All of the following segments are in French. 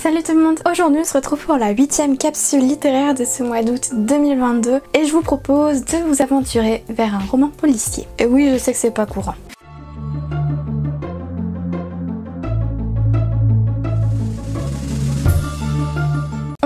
Salut tout le monde, aujourd'hui on se retrouve pour la 8e capsule littéraire de ce mois d'août 2022 et je vous propose de vous aventurer vers un roman policier. Et oui, je sais que c'est pas courant.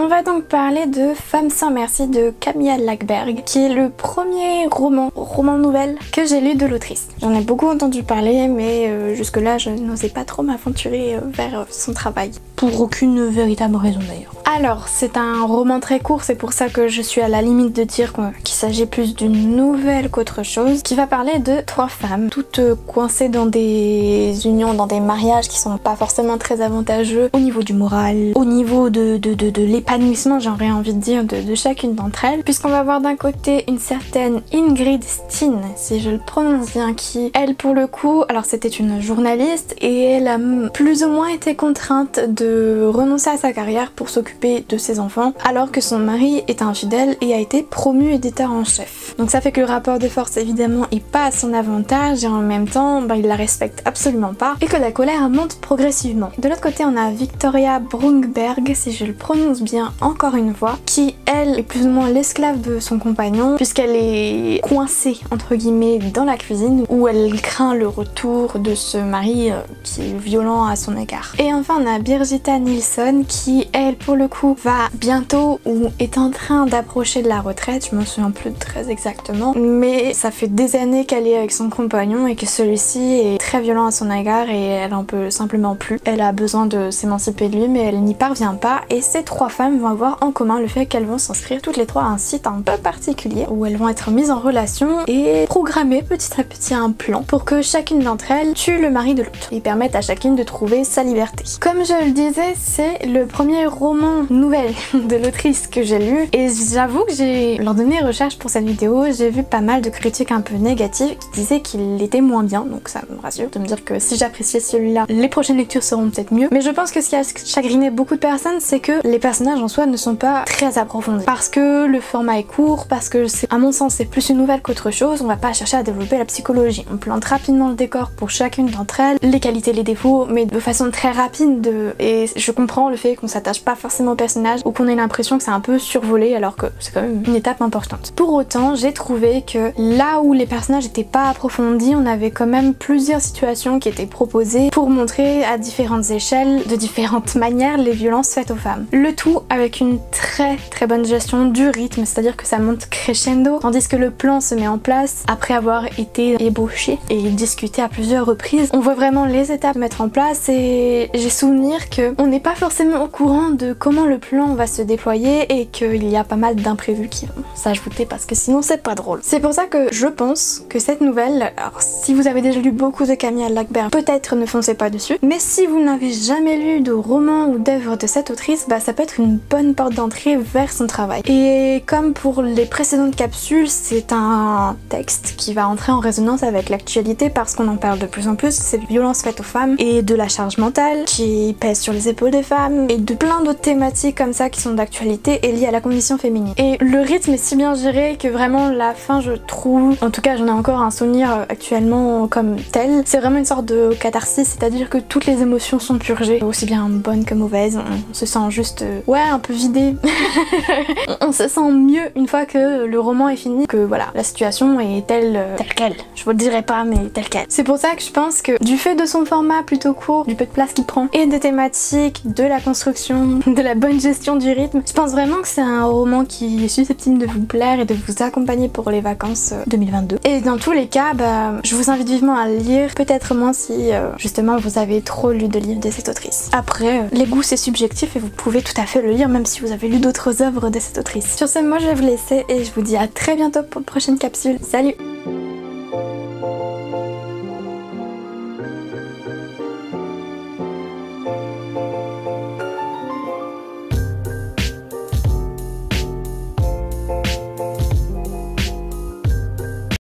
On va donc parler de Femme sans merci de Camilla Läckberg, qui est le premier roman nouvelle que j'ai lu de l'autrice. J'en ai beaucoup entendu parler, mais jusque là je n'osais pas trop m'aventurer vers son travail. Pour aucune véritable raison d'ailleurs. Alors, c'est un roman très court, c'est pour ça que je suis à la limite de dire qu'il s'agit plus d'une nouvelle qu'autre chose, qui va parler de 3 femmes, toutes coincées dans des unions, dans des mariages qui sont pas forcément très avantageux au niveau du moral, au niveau de l'épanouissement, j'aurais envie de dire, de chacune d'entre elles, puisqu'on va voir d'un côté une certaine Ingrid Steen, si je le prononce bien, qui, elle pour le coup, alors c'était une journaliste et elle a plus ou moins été contrainte de renoncer à sa carrière pour s'occuper de ses enfants, alors que son mari est infidèle et a été promu éditeur en chef. Donc ça fait que le rapport de force évidemment est pas à son avantage et en même temps il la respecte absolument pas et que la colère monte progressivement. De l'autre côté on a Victoria Brunberg, si je le prononce bien encore une fois, qui elle est plus ou moins l'esclave de son compagnon puisqu'elle est coincée entre guillemets dans la cuisine où elle craint le retour de ce mari qui est violent à son égard. Et enfin on a Birgitta Nilsson qui elle pour le coup va bientôt ou est en train d'approcher de la retraite, je me souviens plus très exactement, mais ça fait des années qu'elle est avec son compagnon et que celui-ci est très violent à son égard et elle en peut simplement plus. Elle a besoin de s'émanciper de lui mais elle n'y parvient pas et ces 3 femmes vont avoir en commun le fait qu'elles vont s'inscrire toutes les 3 à un site un peu particulier où elles vont être mises en relation et programmer petit à petit un plan pour que chacune d'entre elles tue le mari de l'autre et permettent à chacune de trouver sa liberté. Comme je le disais, c'est le premier roman nouvelle de l'autrice que j'ai lu et j'avoue que lors de mes recherches pour cette vidéo j'ai vu pas mal de critiques un peu négatives qui disaient qu'il était moins bien, donc ça me rassure de me dire que si j'appréciais celui-là, les prochaines lectures seront peut-être mieux. Mais je pense que ce qui a chagriné beaucoup de personnes, c'est que les personnages en soi ne sont pas très approfondis parce que le format est court, parce que à mon sens c'est plus une nouvelle qu'autre chose. On va pas chercher à développer la psychologie, on plante rapidement le décor pour chacune d'entre elles, les qualités, les défauts, mais de façon très rapide et je comprends le fait qu'on s'attache pas forcément au personnage ou qu'on ait l'impression que c'est un peu survolé alors que c'est quand même une étape importante. Pour autant, j'ai trouvé que là où les personnages n'étaient pas approfondis, on avait quand même plusieurs situations qui étaient proposées pour montrer à différentes échelles, de différentes manières, les violences faites aux femmes. Le tout avec une très bonne gestion du rythme, c'est-à-dire que ça monte crescendo, tandis que le plan se met en place après avoir été ébauché et discuté à plusieurs reprises. On voit vraiment les étapes mettre en place et j'ai souvenir qu'on n'est pas forcément au courant de comment le plan va se déployer et qu'il y a pas mal d'imprévus qui vont s'ajouter parce que sinon c'est pas drôle. C'est pour ça que je pense que cette nouvelle, alors si vous avez déjà lu beaucoup de Camilla Läckberg, peut-être ne foncez pas dessus, mais si vous n'avez jamais lu de roman ou d'œuvre de cette autrice, ça peut être une bonne porte d'entrée vers son travail. Et comme pour les précédentes capsules, c'est un texte qui va entrer en résonance avec l'actualité parce qu'on en parle de plus en plus, c'est violences faites aux femmes et de la charge mentale qui pèse sur les épaules des femmes et de plein d'autres thématiques comme ça qui sont d'actualité et liées à la condition féminine. Et le rythme est si bien géré que vraiment la fin, je trouve, en tout cas j'en ai encore un souvenir actuellement comme tel, c'est vraiment une sorte de catharsis, c'est-à-dire que toutes les émotions sont purgées, aussi bien bonnes que mauvaises, on se sent juste ouais un peu vidé. On se sent mieux une fois que le roman est fini, que voilà, la situation est telle quelle. Je vous le dirai pas mais telle quelle. C'est pour ça que je pense que du fait de son format plutôt court, du peu de place qu'il prend et des thématiques, de la construction, de la bonne gestion du rythme, je pense vraiment que c'est un roman qui est susceptible de vous plaire et de vous accompagner pour les vacances 2022. Et dans tous les cas, je vous invite vivement à le lire, peut-être moins si justement vous avez trop lu de livres de cette autrice. Après, les goûts c'est subjectif et vous pouvez tout à fait le lire même si vous avez lu d'autres œuvres de cette autrice. Sur ce, moi je vais vous laisser et je vous dis à très bientôt pour une prochaine capsule. Salut!